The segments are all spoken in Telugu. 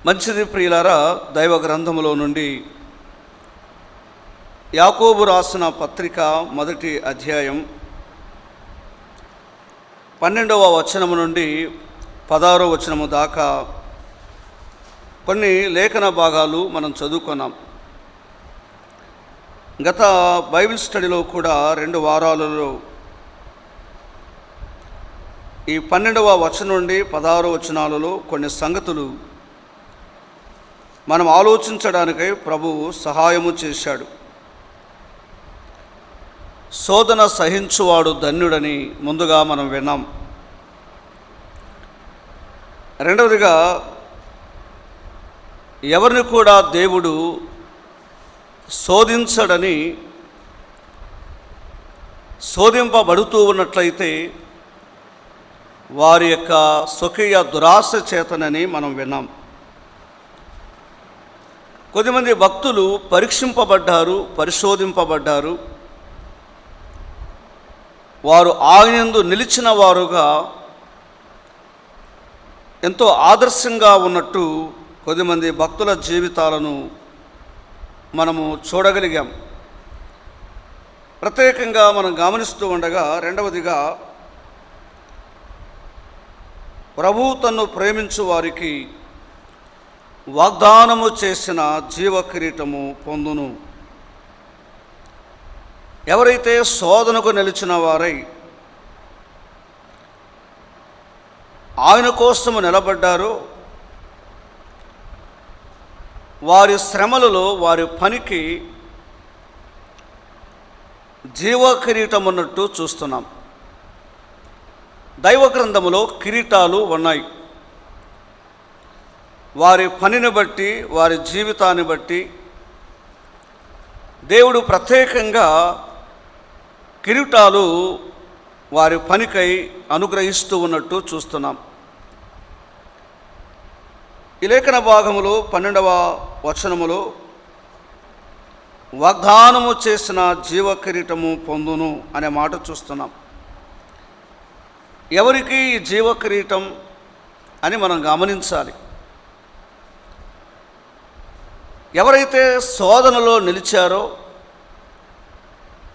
మంచిది ప్రియులారా, దైవ గ్రంథములో నుండి యాకోబు రాసిన పత్రిక మొదటి అధ్యాయం 12వ వచనము నుండి 16వ వచనము దాకా కొన్ని లేఖన భాగాలు మనం చదువుకున్నాం. గత బైబిల్ స్టడీలో కూడా 2 వారాలలో ఈ 12వ వచనం నుండి 16వ వచనాలలో కొన్ని సంగతులు మనం ఆలోచించడానికై ప్రభువు సహాయము చేశాడు. శోధన సహించువాడు ధన్యుడని ముందుగా మనం విన్నాం. రెండవదిగా, ఎవరిని కూడా దేవుడు శోధించడని, శోధింపబడుతూ ఉన్నట్లయితే వారి యొక్క స్వకీయ దురాశ చేతనని మనం విన్నాం. కొద్దిమంది భక్తులు పరీక్షింపబడ్డారు, పరిశోధింపబడ్డారు. వారు ఆయనందు నిలిచిన వారుగా ఎంతో ఆదర్శంగా ఉన్నట్టు కొద్దిమంది భక్తుల జీవితాలను మనము చూడగలిగాం. ప్రత్యేకంగా మనం గమనిస్తూ ఉండగా, రెండవదిగా, ప్రభువు తన్ను ప్రేమించు వారికి వాగ్దానము చేసిన జీవ కిరీటము పొందును. ఎవరైతే శోధనకు నిలిచిన వారై ఆయన కోసము నిలబడ్డారో, వారి శ్రమలలో వారి పనికి జీవ కిరీటం ఉన్నట్టు చూస్తున్నాం. దైవ గ్రంథములో కిరీటాలు ఉన్నాయి. వారి పనిని బట్టి, వారి జీవితాన్ని బట్టి దేవుడు ప్రత్యేకంగా కిరీటాలు వారి పనికై అనుగ్రహిస్తూ ఉన్నట్టు చూస్తున్నాం. ఈ లేఖన భాగములో 12వ వచనములో వాగ్దానము చేసిన జీవ కిరీటము పొందును అనే మాట చూస్తున్నాం. ఎవరికి ఈ జీవ కిరీటం అని మనం గమనించాలి. ఎవరైతే శోధనలో నిలిచారో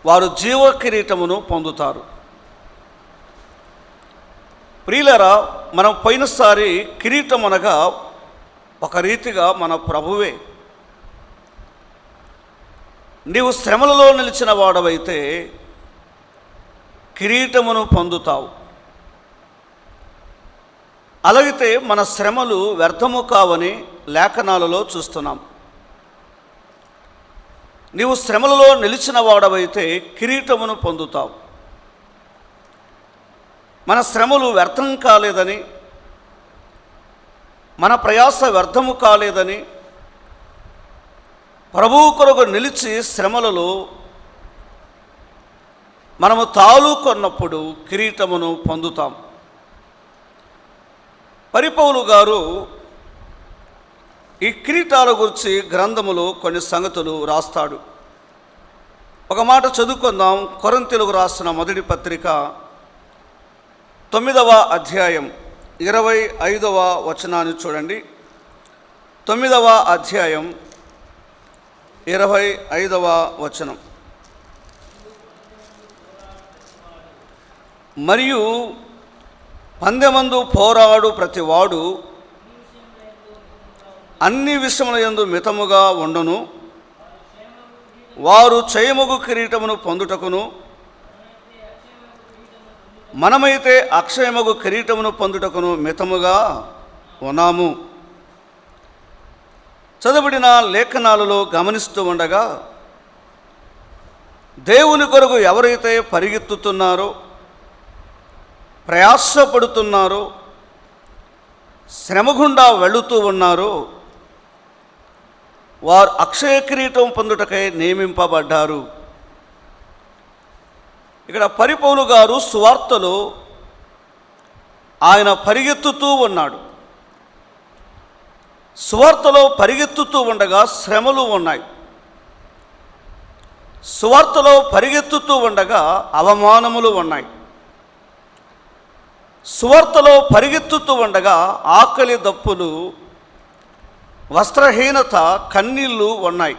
వారు జీవ కిరీటమును పొందుతారు. ప్రియులారా, మనం పోయినసారి కిరీటం అనగా ఒక రీతిగా మన ప్రభువే. నీవు శ్రమలలో నిలిచిన వాడవైతే కిరీటమును పొందుతావు. అలాగైతే మన శ్రమలు వ్యర్థము కావని లేఖనాలలో చూస్తున్నాం. నీవు శ్రమలలో నిలిచిన వాడవైతే కిరీటమును పొందుతావు. మన శ్రమలు వ్యర్థం కాలేదని, మన ప్రయాస వ్యర్థము కాలేదని, ప్రభువు కొరకు నిలిచి శ్రమలలో మనము తాళుకొన్నప్పుడు కిరీటమును పొందుతాం. పరిపౌలు గారు ఈ కిరీటాల గురించి గ్రంథములో కొన్ని సంగతులు రాస్తాడు. ఒక మాట చదువుకుందాం. కొరింథీయులకు రాసిన మొదటి పత్రిక 9వ అధ్యాయం 25వ వచనాన్ని చూడండి. 9వ అధ్యాయం 25వ వచనం. మరియు పందెమందు పోరాడు ప్రతివాడు అన్ని విషయములందు మితముగా ఉండును. వారు క్షయమగు కిరీటమును పొందుటకును, మనమైతే అక్షయమగు కిరీటమును పొందుటకును మితముగా ఉన్నాము. చదవబడిన లేఖనాలలో గమనిస్తూ ఉండగా, దేవుని కొరకు ఎవరైతే పరిగెత్తుతున్నారో, ప్రయాసపడుతున్నారో, శ్రమగుండా వెళుతూ ఉన్నారో, వారు అక్షయ కిరీటం పొందుటకై నియమింపబడ్డారు. ఇక్కడ పరిపౌలు గారు సువార్తలో ఆయన పరిగెత్తుతూ ఉన్నాడు. సువార్తలో పరిగెత్తుతూ ఉండగా శ్రమలు ఉన్నాయి. సువార్తలో పరిగెత్తుతూ ఉండగా అవమానములు ఉన్నాయి. సువార్తలో పరిగెత్తుతూ ఉండగా ఆకలి దప్పులు వస్త్రహీనత, కన్నీళ్ళు ఉన్నాయి.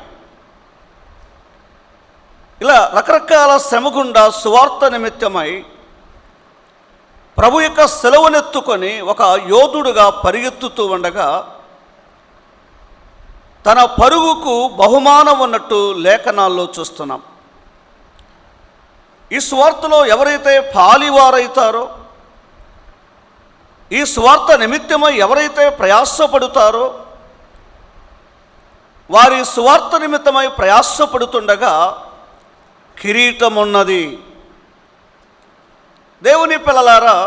ఇలా రకరకాల శ్రమ గుండా సువార్త నిమిత్తమై ప్రభు యొక్క సెలవునెత్తుకొని ఒక యోధుడుగా పరిగెత్తుతూ ఉండగా తన పరుగుకు బహుమానం ఉన్నట్టు లేఖనాల్లో చూస్తున్నాం. ఈ సువార్తలో ఎవరైతే పాలివారైతారో, ఈ సువార్త నిమిత్తమై ఎవరైతే ప్రయాసపడుతారో, వారి సువార్త నిమిత్తమై ప్రయాసపడుతుండగా కిరీటం ఉన్నది. దేవుని పిల్లలారా,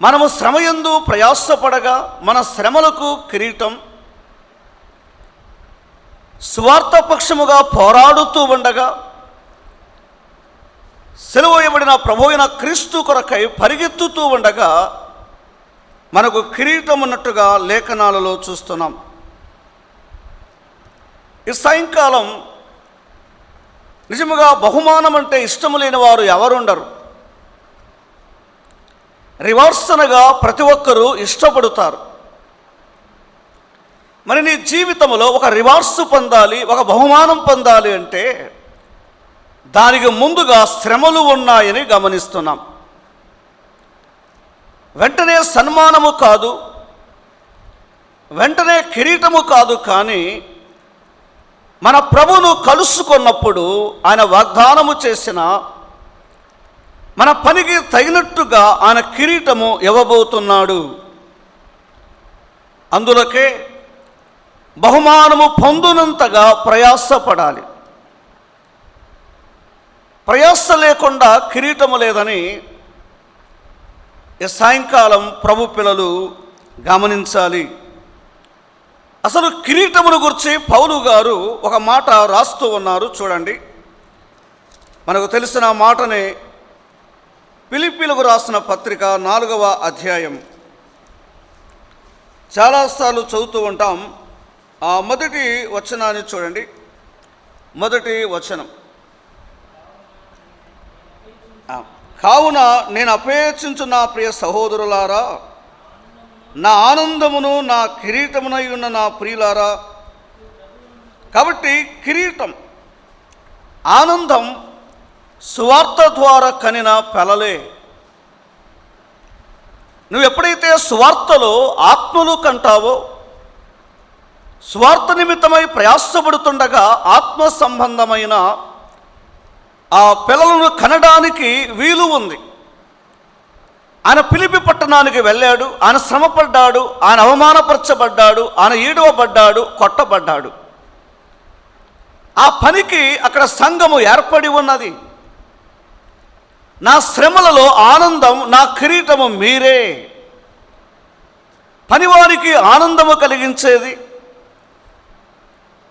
మనము శ్రమయందు ప్రయాసపడగా మన శ్రమలకు కిరీటం, సువార్త పక్షముగా పోరాడుతూ ఉండగా సెలవు ఇవ్వబడిన ప్రభువైన క్రీస్తు కొరకై పరిగెత్తుతూ ఉండగా మనకు కిరీటం ఉన్నట్టుగా లేఖనాలలో చూస్తున్నాం. ఈ సాయంకాలం నిజముగా బహుమానం అంటే ఇష్టము లేని వారు ఎవరుండరు. రివార్డ్స్ అనగా ప్రతి ఒక్కరూ ఇష్టపడతారు. మరి నీ జీవితంలో ఒక రివార్డ్స్ పొందాలి, ఒక బహుమానం పొందాలి అంటే దానికి ముందుగా శ్రమలు ఉన్నాయని గమనిస్తున్నాం. వెంటనే సన్మానము కాదు, వెంటనే కిరీటము కాదు, కానీ మన ప్రభువును కలుసుకున్నప్పుడు ఆయన వాగ్దానము చేసిన మన పనికి తగినట్టుగా ఆయన కిరీటము ఇవ్వబోతున్నాడు. అందులకే బహుమానము పొందునంతగా ప్రయాసపడాలి. ప్రయాస లేకుండా కిరీటము లేదని ఈ సాయంకాలం ప్రభు పిల్లలు గమనించాలి. అసలు కిరీటమును గురించి పౌలు గారు ఒక మాట రాస్తూ ఉన్నారు, చూడండి. మనకు తెలిసిన మాటనే ఫిలిప్పీలకు రాసిన పత్రిక 4వ అధ్యాయం చాలాసార్లు చదువుతూ ఉంటాం. ఆ మొదటి వచనాన్ని చూడండి. మొదటి వచనం, కావున నేను అపేక్షించు నా ప్రియ సహోదరులారా, నా ఆనందమును నా కిరీటమునై ఉన్న నా ప్రియులారా. కాబట్టి కిరీటం, ఆనందం సువార్త ద్వారా కనిన పెలలే. నువ్వు ఎప్పుడైతే సువార్తలో ఆత్మలు కంటావో, స్వార్థ నిమిత్తమై ప్రయాసపడుతుండగా ఆత్మ సంబంధమైన ఆ పిల్లలను కనడానికి వీలు ఉంది. ఆయన ఫిలిప్పీ పట్టణానికి వెళ్ళాడు, ఆయన శ్రమపడ్డాడు, ఆయన అవమానపరచబడ్డాడు, ఆయన ఈడవబడ్డాడు, కొట్టబడ్డాడు. ఆ పనికి అక్కడ సంఘము ఏర్పడి ఉన్నది. నా శ్రమలలో ఆనందం, నా కిరీటము మీరే. పనివారికి ఆనందము కలిగించేది,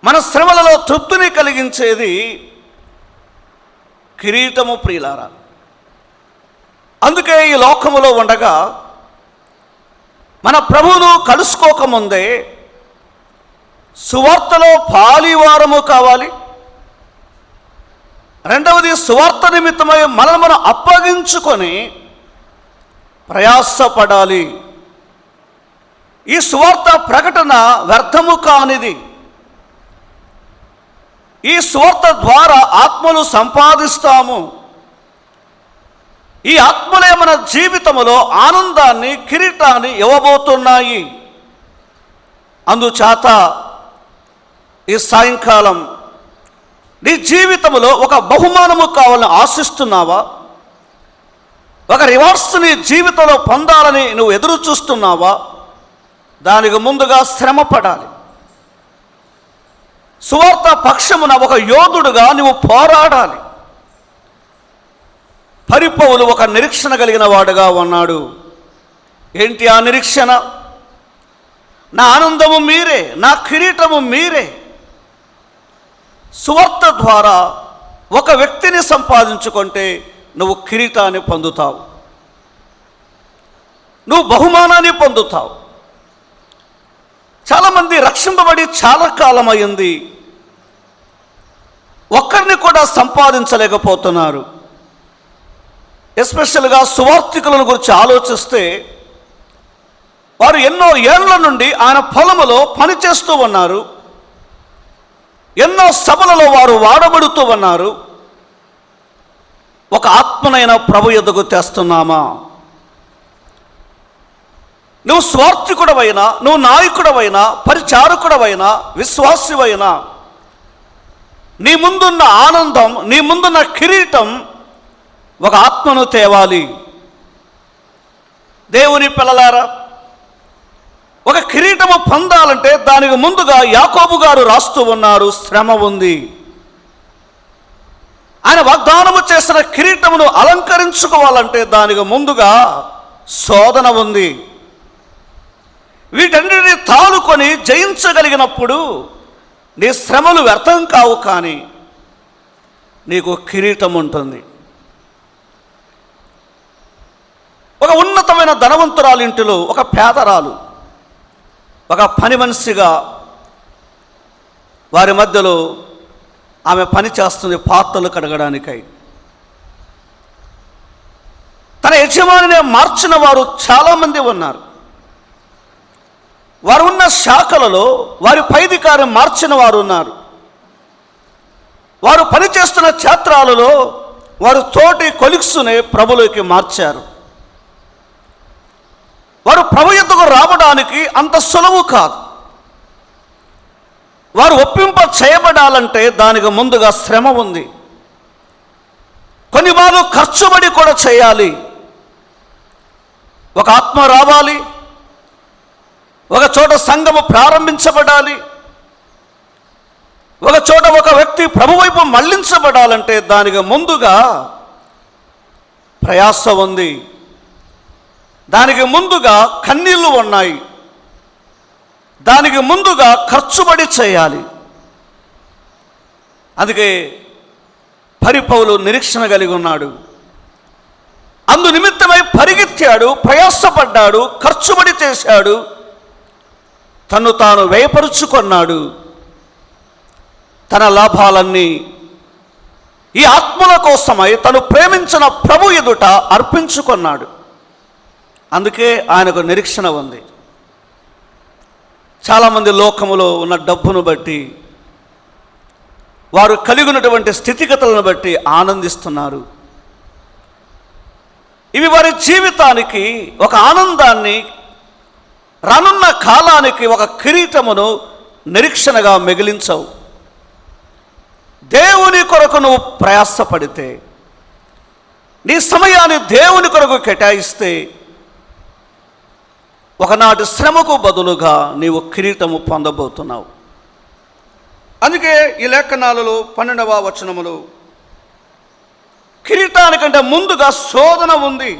మన శ్రమలలో తృప్తిని కలిగించేది కిరీటము ప్రియులారా. అందుకే ఈ లోకములో ఉండగా మన ప్రభువును కలుసుకోకముందే సువార్తలో పాలివారము కావాలి. రెండవది, సువార్త నిమిత్తమై మనల్ని మనం అప్పగించుకొని ప్రయాసపడాలి. ఈ సువార్త ప్రకటన వ్యర్థము కానిది. ఈ సువార్త ద్వారా ఆత్మలు సంపాదిస్తాము. ఈ ఆత్మలే మన జీవితంలో ఆనందాన్ని, కిరీటాన్ని ఇవ్వబోతున్నాయి. అందుచేత ఈ సాయంకాలం నీ జీవితంలో ఒక బహుమానము కావాలని ఆశిస్తున్నావా? ఒక రివార్డ్స్ నీ జీవితంలో పొందాలని నువ్వు ఎదురు చూస్తున్నావా? దానికి ముందుగా శ్రమ పడాలి. సువార్త పక్షమున ఒక యోధుడుగా నువ్వు పోరాడాలి. పరిపౌలు ఒక నిరీక్షణ కలిగిన వాడుగా ఉన్నాడు. ఏంటి ఆ నిరీక్షణ? నా ఆనందము మీరే, నా కిరీటము మీరే. సువార్త ద్వారా ఒక వ్యక్తిని సంపాదించుకుంటే నువ్వు కిరీటాన్ని పొందుతావు, నువ్వు బహుమానాన్ని పొందుతావు. చాలామంది రక్షింపబడి చాలా కాలం అయింది, ఒక్కరిని కూడా సంపాదించలేకపోతున్నారు. ఎస్పెషల్గా సువార్థికులను గురించి ఆలోచిస్తే వారు ఎన్నో ఏళ్ల నుండి ఆయన పొలములో పనిచేస్తూ ఉన్నారు. ఎన్నో సభలలో వారు వాడబడుతూ ఉన్నారు. ఒక ఆత్మనైన ప్రభు యొద్దకు తెస్తున్నామా? నువ్వు స్వార్థికుడవైనా, నువ్వు నాయకుడవైనా, పరిచారకుడవైనా, విశ్వాసివైనా, నీ ముందున్న ఆనందం, నీ ముందున్న కిరీటం ఒక ఆత్మను తేవాలి. దేవుని పిల్లలారా, ఒక కిరీటము పొందాలంటే దానికి ముందుగా యాకోబు గారు రాస్తూ ఉన్నారు, శ్రమ ఉంది. ఆయన వాగ్దానము చేసిన కిరీటమును అలంకరించుకోవాలంటే దానికి ముందుగా శోధన ఉంది. వీటన్నిటిని తాలుకొని జయించగలిగినప్పుడు నీ శ్రమలు వ్యర్థం కావు, కానీ నీకు కిరీటం ఉంటుంది. ఒక ఉన్నతమైన ధనవంతురాలు ఇంటిలో ఒక పేదరాలు, ఒక పని మనిషిగా వారి మధ్యలో ఆమె పని చేస్తుంది పాత్రలు కడగడానికై. తన యజమానినే మార్చిన వారు చాలామంది ఉన్నారు. వారు ఉన్న శాఖలలో వారి పైధికారి మార్చిన వారు ఉన్నారు. వారు పనిచేస్తున్న క్షేత్రాలలో వారు తోటి కొలిక్సునే ప్రభులోకి మార్చారు. వారు ప్రభు యొద్దకు రావడానికి అంత సులువు కాదు. వారు ఒప్పింప చేయబడాలంటే దానికి ముందుగా శ్రమ ఉంది. కొన్ని వారు ఖర్చుబడి కూడా చేయాలి. ఒక ఆత్మ రావాలి, ఒక చోట సంఘము ప్రారంభించబడాలి, ఒక చోట ఒక వ్యక్తి ప్రభు వైపు మళ్లించబడాలంటే దానికి ముందుగా ప్రయాస ఉంది. దానికి ముందుగా కన్నీళ్లు ఉన్నాయి. దానికి ముందుగా ఖర్చుబడి చేయాలి. అందుకే పౌలు నిరీక్షణ కలిగి ఉన్నాడు. అందు నిమిత్తమై పరిగెత్తాడు, ప్రయాసపడ్డాడు, ఖర్చుబడి చేశాడు, తను తాను వ్యయపరుచుకున్నాడు. తన లాభాలన్నీ ఈ ఆత్మల కోసమై తను ప్రేమించిన ప్రభు ఎదుట అర్పించుకున్నాడు. అందుకే ఆయనకు నిరీక్షణ ఉంది. చాలామంది లోకములో ఉన్న డబ్బును బట్టి, వారు కలిగి ఉన్నటువంటి స్థితిగతులను బట్టి ఆనందిస్తున్నారు. ఇవి వారి జీవితానికి ఒక ఆనందాన్ని, రానున్న కాలానికి ఒక కిరీటమును నిరీక్షణగా మిగిలించవు. దేవుని కొరకు నువ్వు ప్రయాసపడితే, నీ సమయాన్ని దేవుని కొరకు కేటాయిస్తే, ఒకనాటి శ్రమకు బదులుగా నీవు కిరీటము పొందబోతున్నావు. అందుకే ఈ లేఖనాలలో 12వ వచనములో కిరీటానికంటే ముందుగా శోధన ఉంది,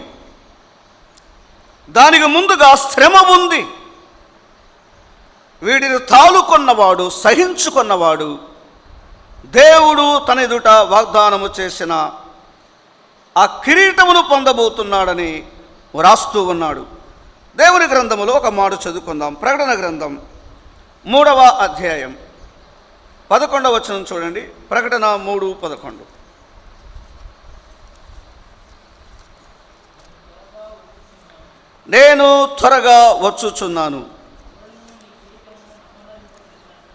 దానికి ముందుగా శ్రమ ఉంది. వీటిని తాలుకున్నవాడు, సహించుకున్నవాడు దేవుడు తన ఎదుట వాగ్దానము చేసిన ఆ కిరీటమును పొందబోతున్నాడని వ్రాస్తూ ఉన్నాడు. దేవుని గ్రంథములో ఒక మాట చదువుకుందాం. ప్రకటన గ్రంథం 3వ అధ్యాయం 11వ వచనం చూడండి. ప్రకటన 3:11. నేను త్వరగా వచ్చుచున్నాను,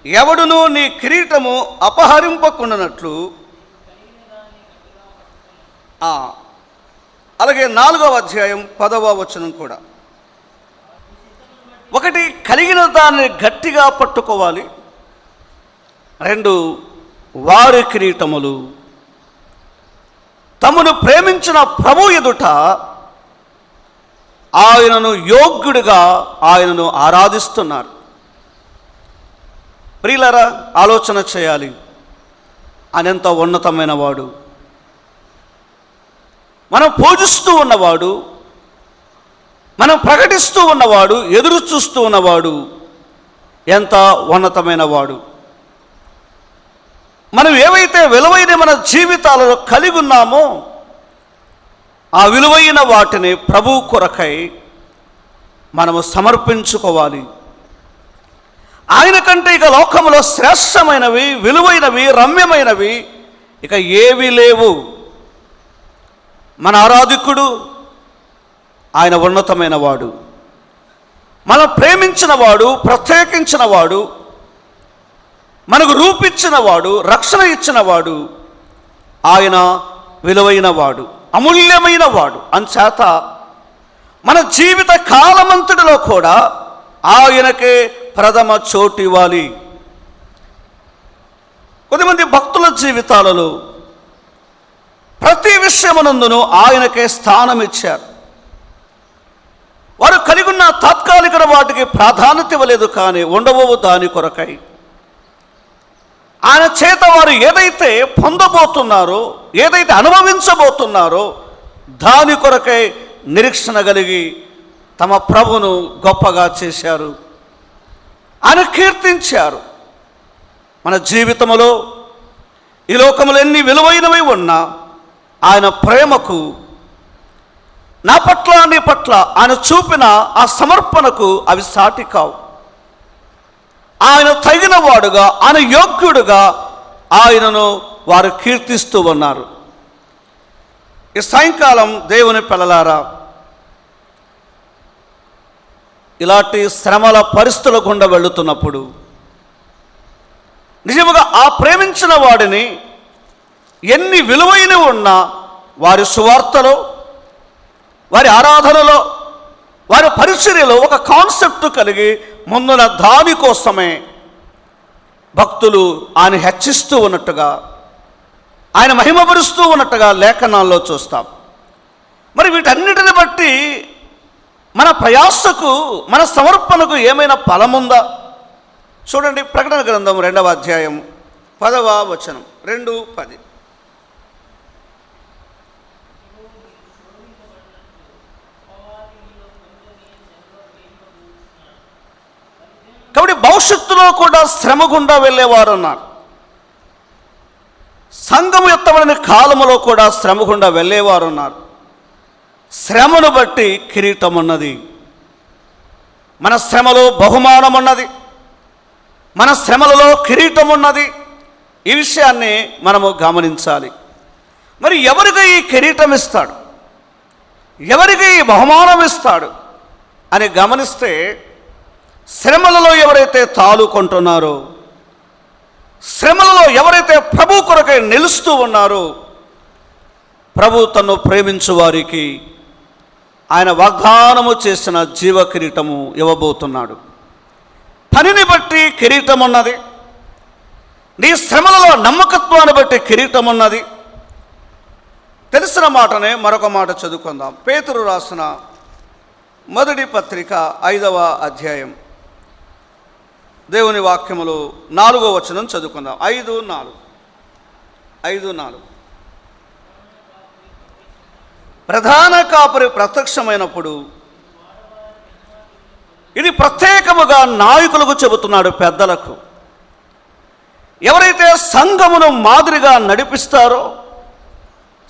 ఎవడును నీ కిరీటము అపహరింపకుండానట్లు. అలాగే 4వ అధ్యాయం 10వ వచనం కూడా. ఒకటి, కలిగిన దాన్ని గట్టిగా పట్టుకోవాలి. 2, వారి కిరీటములు తమను ప్రేమించిన ప్రభు ఎదుట ఆయనను యోగ్యుడిగా ఆయనను ఆరాధిస్తున్నారు. ప్రియులారా, ఆలోచన చేయాలి. ఆయన ఎంత ఉన్నతమైన వాడు, మనం పూజిస్తూ ఉన్నవాడు, మనం ప్రకటిస్తూ ఉన్నవాడు, ఎదురు చూస్తూ ఉన్నవాడు ఎంత ఉన్నతమైన వాడు. మనం ఏవైతే విలువైన మన జీవితాలలో కలిగి ఉన్నామో ఆ విలువైన వాటిని ప్రభు కొరకై మనము సమర్పించుకోవాలి. ఆయన కంటే ఇక లోకములో శ్రేష్టమైనవి, విలువైనవి, రమ్యమైనవి ఇక ఏవీ లేవు. మన ఆరాధికుడు ఆయన ఉన్నతమైన వాడు. మనం ప్రేమించిన వాడు, ప్రత్యేకించిన వాడు, మనకు రూపిచ్చిన వాడు, రక్షణ ఇచ్చిన వాడు, ఆయన విలువైన వాడు, అమూల్యమైన వాడు. అంచేత మన జీవిత కాలమంతటిలో కూడా ఆయనకే ప్రథమ చోటు ఇవ్వాలి. కొద్దిమంది భక్తుల జీవితాలలో ప్రతి విషయమునందును ఆయనకే స్థానం ఇచ్చారు. వారు కలిగి ఉన్న తాత్కాలిక వాటికి ప్రాధాన్యత ఇవ్వలేదు, కానీ ఉండబోవు దాని కొరకై ఆయన చేత వారు ఏదైతే పొందబోతున్నారో, ఏదైతే అనుభవించబోతున్నారో దాని కొరకై నిరీక్షణ కలిగి తమ ప్రభును గొప్పగా చేశారు, ఆయన కీర్తించారు. మన జీవితంలో ఈ లోకములు ఎన్ని విలువైనవి ఉన్నా ఆయన ప్రేమకు, నా పట్ల నీ పట్ల ఆయన చూపిన ఆ సమర్పణకు అవి సాటి కావు. ఆయన తగిన వాడుగా, ఆయన యోగ్యుడుగా ఆయనను వారు కీర్తిస్తూ ఉన్నారు. ఈ సాయంకాలం దేవుని పిల్లలారా, ఇలాంటి శ్రమల పరిస్థితుల గుండా వెళుతున్నప్పుడు నిజముగా ఆ ప్రేమించిన వాడిని ఎన్ని విలువైనవి ఉన్నా వారి సువార్తలో, వారి ఆరాధనలో, వారి పరిచర్యలో ఒక కాన్సెప్ట్ కలిగి ముందున దానికోసమే భక్తులు ఆయన హెచ్చిస్తూ ఉన్నట్టుగా, ఆయన మహిమపరుస్తూ ఉన్నట్టుగా లేఖనాల్లో చూస్తాం. మరి వీటన్నిటిని బట్టి మన ప్రయాసకు, మన సమర్పణకు ఏమైనా ఫలముందా? చూడండి, ప్రకటన గ్రంథం 2వ అధ్యాయం 10వ వచనం, 2:10. కాబట్టి భవిష్యత్తులో కూడా శ్రమ గుండా వెళ్ళేవారు ఉన్నారు. సంఘము ఎత్తబడిన కాలములో కూడా శ్రమ గుండా వెళ్ళేవారు ఉన్నారు. శ్రమను బట్టి కిరీటం ఉన్నది. మన శ్రమలో బహుమానం ఉన్నది, మన శ్రమలలో కిరీటం ఉన్నది. ఈ విషయాన్ని మనము గమనించాలి. మరి ఎవరికి ఈ కిరీటం ఇస్తాడు, ఎవరికి ఈ బహుమానం ఇస్తాడు అని గమనిస్తే, శ్రమలలో ఎవరైతే తాలుకుంటున్నారో, శ్రమలలో ఎవరైతే ప్రభు కొరకై నిలుస్తూ ఉన్నారో, ప్రభు తన్ను ప్రేమించు వారికి ఆయన వాగ్దానము చేసిన జీవ కిరీటము ఇవ్వబోతున్నాడు. పనిని బట్టి కిరీటం ఉన్నది, నీ శ్రమలలో నమ్మకత్వాన్ని బట్టి కిరీటం ఉన్నది. తెలిసిన మాటనే మరొక మాట చదువుకుందాం. పేతురు రాసిన మొదటి పత్రిక 5వ అధ్యాయం దేవుని వాక్యములు 4వ వచనం చదువుకుందాం. 5:4. ప్రధాన కాపరి ప్రత్యక్షమైనప్పుడు, ఇది ప్రత్యేకముగా నాయకులకు చెబుతున్నాడు, పెద్దలకు. ఎవరైతే సంఘమును మాదిరిగా నడిపిస్తారో,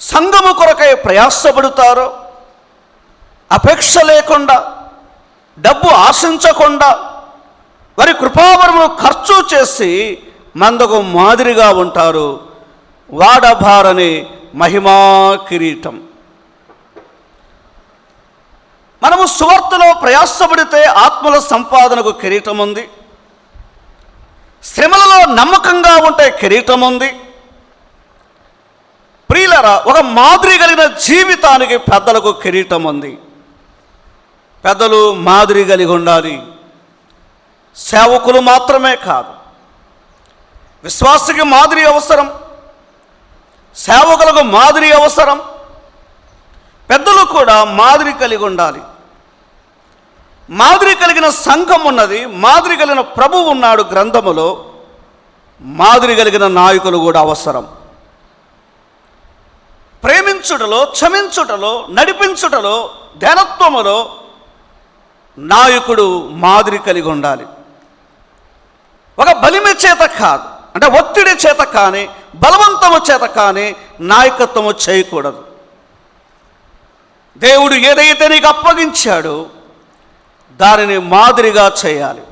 సంఘము కొరకై ప్రయాసపడతారో, అపేక్ష లేకుండా, డబ్బు ఆశించకుండా, వారి కృపావరమును ఖర్చు చేసి మందకు మాదిరిగా ఉంటారు, వాడబారని మహిమా కిరీటం. మనము సువార్తలో ప్రయాసపడితే ఆత్మల సంపాదనకు కిరీటం ఉంది, శ్రమలలో నమ్మకంగా ఉంటే కిరీటం ఉంది. ప్రియులారా, ఒక మాదిరి కలిగిన జీవితానికి పెద్దలకు కిరీటం ఉంది. పెద్దలు మాదిరి కలిగి ఉండాలి. సేవకులు మాత్రమే కాదు, విశ్వాసికి మాదిరి అవసరం, సేవకులకు మాదిరి అవసరం, పెద్దలు కూడా మాదిరి కలిగి ఉండాలి. మాదిరి కలిగిన సంఘం ఉన్నది, మాదిరి కలిగిన ప్రభువు ఉన్నాడు గ్రంథములో. మాదిరి కలిగిన నాయకులు కూడా అవసరం. ప్రేమించుటలో, క్షమించుటలో, నడిపించుటలో, ధ్యానత్వములో నాయకుడు మాదిరి కలిగి ఉండాలి. ఒక బలిమి చేత కాదు, అంటే ఒత్తిడి చేత కానీ, బలవంతము చేత కానీ నాయకత్వము చేయకూడదు. దేవుడు ఏదైతే నీకు అప్పగించాడో దానిని మాదిరిగా చేయాలి.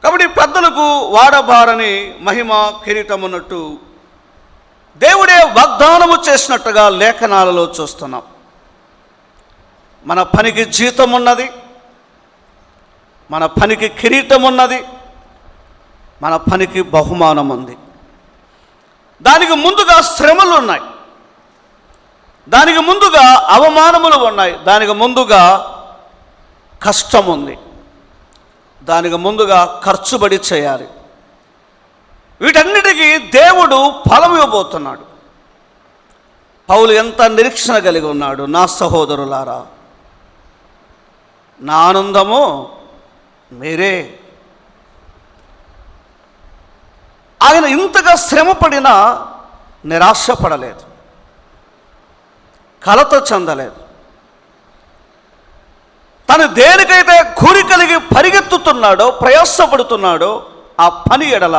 కాబట్టి పెద్దలకు వాడబారని మహిమ కిరీటం ఉన్నట్టు దేవుడే వాగ్దానము చేసినట్టుగా లేఖనాలలో చూస్తున్నాం. మన పనికి జీతం ఉన్నది, మన పనికి కిరీటం ఉన్నది, మన పనికి బహుమానం ఉంది. దానికి ముందుగా శ్రమలు ఉన్నాయి, దానికి ముందుగా అవమానములు ఉన్నాయి, దానికి ముందుగా కష్టం ఉంది, దానికి ముందుగా ఖర్చుబడి చేయాలి. వీటన్నిటికీ దేవుడు ఫలం ఇవ్వబోతున్నాడు. పౌలు ఎంత నిరీక్షణ కలిగి ఉన్నాడు. నా సహోదరులారా, నా ఆనందము మీరే. ఆయన ఇంతగా శ్రమపడినా నిరాశపడలేదు, కలత చెందలేదు. తను దేనికైతే గురి కలిగి పరిగెత్తుతున్నాడో, ప్రయాసపడుతున్నాడో ఆ పని ఎడల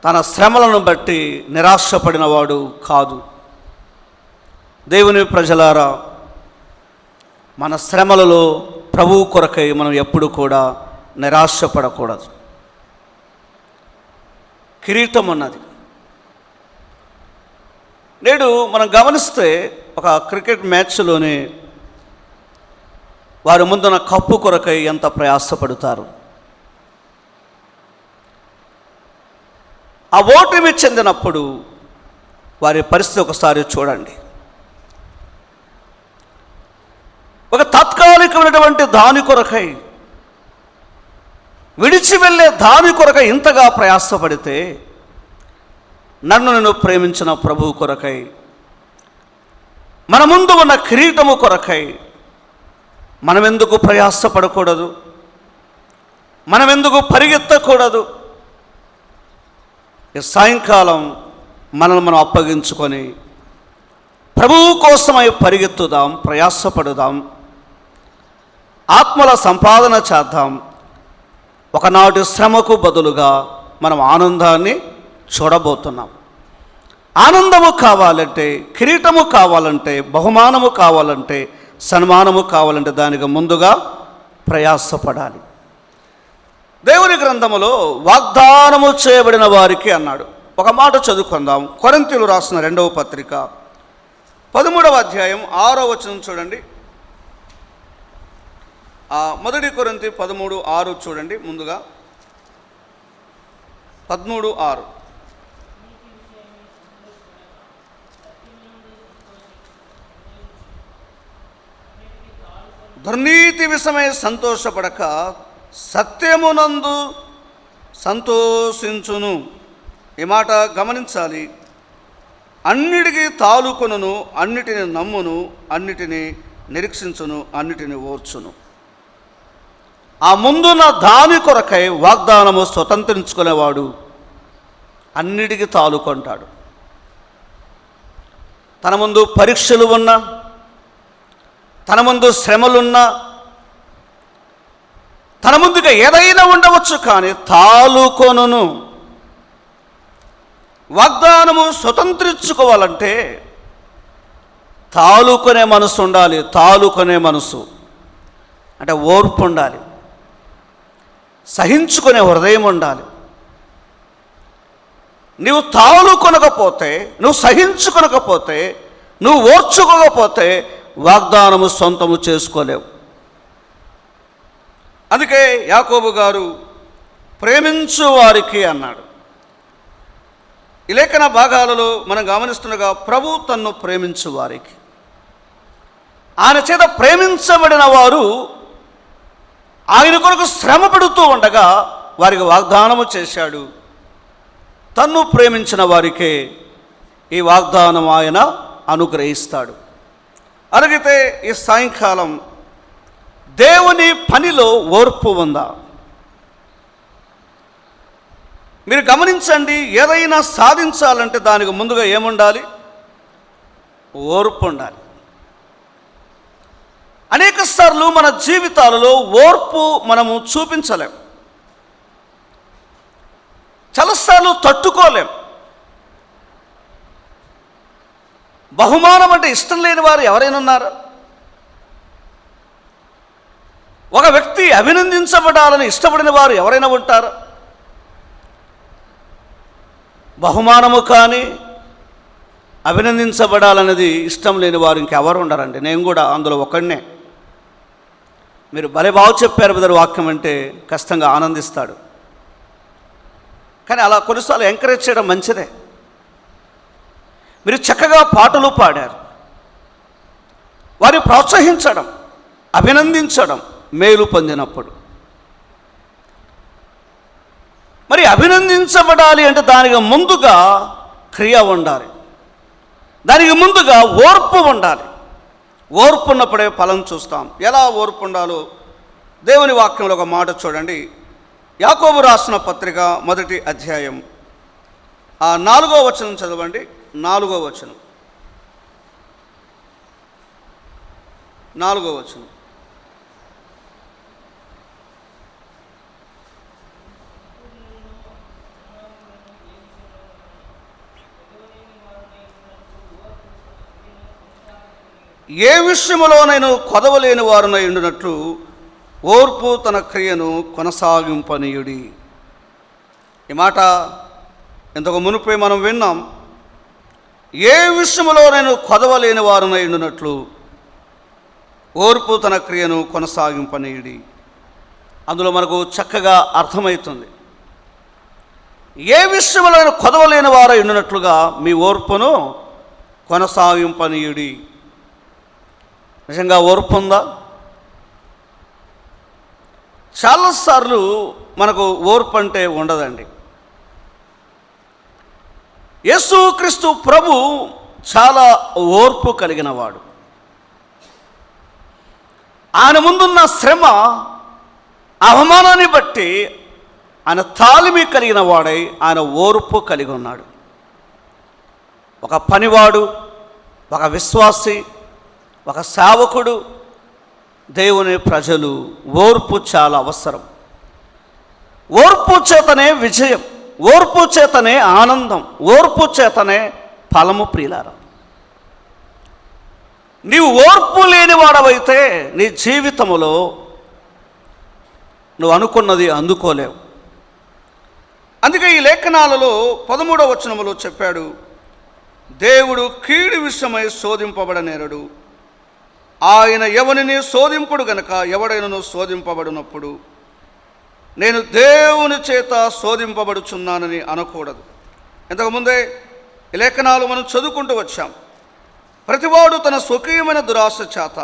తన శ్రమలను బట్టి నిరాశపడినవాడు కాదు. దేవుని ప్రజలారా, మన శ్రమలలో ప్రభువు కొరకై మనం ఎప్పుడు కూడా నిరాశపడకూడదు. కిరీటం అన్నది నేడు మనం గమనిస్తే ఒక క్రికెట్ మ్యాచ్లోనే వారి ముందున్న కప్పు కొరకై ఎంత ప్రయాసపడతారు. ఆ ఓటమి చెందినప్పుడు వారి పరిస్థితి ఒకసారి చూడండి. ఒక తాత్కాలికమైనటువంటి దాని కొరకై, విడిచి వెళ్ళే దాని కొరకై ఇంతగా ప్రయాసపడితే, నన్ను నేను ప్రేమించిన ప్రభువు కొరకై, మన ముందు ఉన్న కిరీటము కొరకై మనమెందుకు ప్రయాసపడకూడదు? మనమెందుకు పరిగెత్తకూడదు? ఈ సాయంకాలం మనల్ని మనం అప్పగించుకొని ప్రభువు కోసమై పరిగెత్తుదాం, ప్రయాసపడుదాం, ఆత్మల సంపాదన చేద్దాం. ఒకనాటి శ్రమకు బదులుగా మనం ఆనందాన్ని చూడబోతున్నాం. ఆనందము కావాలంటే, కిరీటము కావాలంటే, బహుమానము కావాలంటే, సన్మానము కావాలంటే దానికి ముందుగా ప్రయాసపడాలి. దేవుని గ్రంథములో వాగ్దానము చేయబడిన వారికి అన్నాడు. ఒక మాట చదువుకుందాం. కొరింథీయులు రాసిన 2వ పత్రిక 13వ అధ్యాయం 6వ వచనం చూడండి. 1 కొరింథీ 13:6 చూడండి. ముందుగా 13:6. దుర్నీతి విషయమై సంతోషపడక సత్యమునందు సంతోషించును. ఈ మాట గమనించాలి. అన్నిటికీ తాలుకొనును, అన్నిటిని నమ్మును, అన్నిటిని నిరీక్షించును, అన్నిటిని ఓర్చును. ఆ ముందున్న దాని కొరకై వాగ్దానము స్వతంత్రించుకునేవాడు అన్నిటికీ తాలుకొంటాడు. తన ముందు పరీక్షలు ఉన్నా, తన ముందు శ్రమలున్నా, తన ముందుగా ఏదైనా ఉండవచ్చు, కానీ తాలుకొనును. వాగ్దానము స్వతంత్రించుకోవాలంటే తాలుకొనే మనసు ఉండాలి. తాలుకొనే మనసు అంటే ఓర్పు ఉండాలి, సహించుకునే హృదయం ఉండాలి. నువ్వు తాలుకొనకపోతే, నువ్వు సహించుకొనకపోతే, నువ్వు ఓర్చుకోకపోతే వాగ్దానము సొంతము చేసుకోలేవు. అందుకే యాకోబు గారు ప్రేమించు వారికి అన్నాడు. ఈ లేఖన భాగాలలో మనం గమనిస్తుండగా ప్రభు తన్ను ప్రేమించు వారికి, ఆయన చేత ప్రేమించబడిన వారు ఆయన కొరకు శ్రమ పడుతూ ఉండగా వారికి వాగ్దానము చేశాడు. తన్ను ప్రేమించిన వారికే ఈ వాగ్దానం ఆయన అనుగ్రహిస్తాడు. అలాగైతే ఈ సాయంకాలం దేవుని పనిలో ఓర్పు ఉందా? మీరు గమనించండి. ఏదైనా సాధించాలంటే దానికి ముందుగా ఏముండాలి? ఓర్పు ఉండాలి. అనేక సార్లు మన జీవితాలలో ఓర్పు మనము చూపించలేం, చాలాసార్లు తట్టుకోలేం. బహుమానం అంటే ఇష్టం లేని వారు ఎవరైనా ఉన్నారా? ఒక వ్యక్తి అభినందించబడాలని ఇష్టపడిన వారు ఎవరైనా ఉంటారా? బహుమానము కానీ అభినందించబడాలనేది ఇష్టం లేని వారు ఇంకెవరు ఉండరండి. నేను కూడా అందులో ఒకడినే. మీరు భలే బాగు చెప్పారు బ్రదర్ వాక్యం అంటే కష్టంగా ఆనందిస్తాడు. కానీ అలా కొన్నిసార్లు ఎంకరేజ్ చేయడం మంచిదే. మీరు చక్కగా పాటలు పాడారు, వారిని ప్రోత్సహించడం, అభినందించడం మేలు పొందినప్పుడు. మరి అభినందించబడాలి అంటే దానికి ముందుగా క్రియ ఉండాలి, దానికి ముందుగా ఓర్పు ఉండాలి. ఓర్పు ఉన్నప్పుడే ఫలం చూస్తాం. ఎలా ఓర్పు ఉండాలో దేవుని వాక్యంలో ఒక మాట చూడండి. యాకోబు రాసిన పత్రిక 1వ అధ్యాయం 4వ వచనం చదవండి. 4వ వచనం. ఏ విషయములోనైనా కొదవలేని వారునై ఉండునట్లు ఓర్పు తన క్రియను కొనసాగింపనీయుడి. ఈ మాట ఇంతకు మునుపే మనం విన్నాం. ఏ విషయములోనైనా కొదవలేని వారునై ఉండునట్లు ఓర్పు తన క్రియను కొనసాగింపనీయుడి. అందులో మనకు చక్కగా అర్థమవుతుంది. ఏ విషయములైనా కొదవలేని వారై ఉండునట్లుగా మీ ఓర్పును కొనసాగింపనీయుడి. నిజంగా ఓర్పు ఉందా? చాలాసార్లు మనకు ఓర్పు అంటే ఉండదండి. యేసుక్రీస్తు ప్రభు చాలా ఓర్పు కలిగిన వాడు. ఆయన ముందున్న శ్రమ, అవమానాన్ని బట్టి ఆయన తాళిమి కలిగిన వాడై ఆయన ఓర్పు కలిగి ఉన్నాడు. ఒక పనివాడు, ఒక విశ్వాసి, ఒక సేవకుడు, దేవుని ప్రజలు ఓర్పు చాలా అవసరం. ఓర్పు చేతనే విజయం, ఓర్పు చేతనే ఆనందం, ఓర్పు చేతనే ఫలము. ప్రియులారా, నీవు ఓర్పు లేని వాడవైతే నీ జీవితంలో నువ్వు అనుకున్నది అందుకోలేవు. అందుకే ఈ లేఖనాలలో 13వ వచనములో చెప్పాడు, దేవుడు కీడు విషయమై శోధింపబడనేరడు, ఆయన ఎవరిని శోధింపుడు గనక ఎవడైనను శోధింపబడినప్పుడు నేను దేవుని చేత శోధింపబడుచున్నానని అనకూడదు. ఇంతకుముందే ఈ లేఖనాలు మనం చదువుకుంటూ వచ్చాం. ప్రతివాడు తన స్వకీయమైన దురాశ చేత,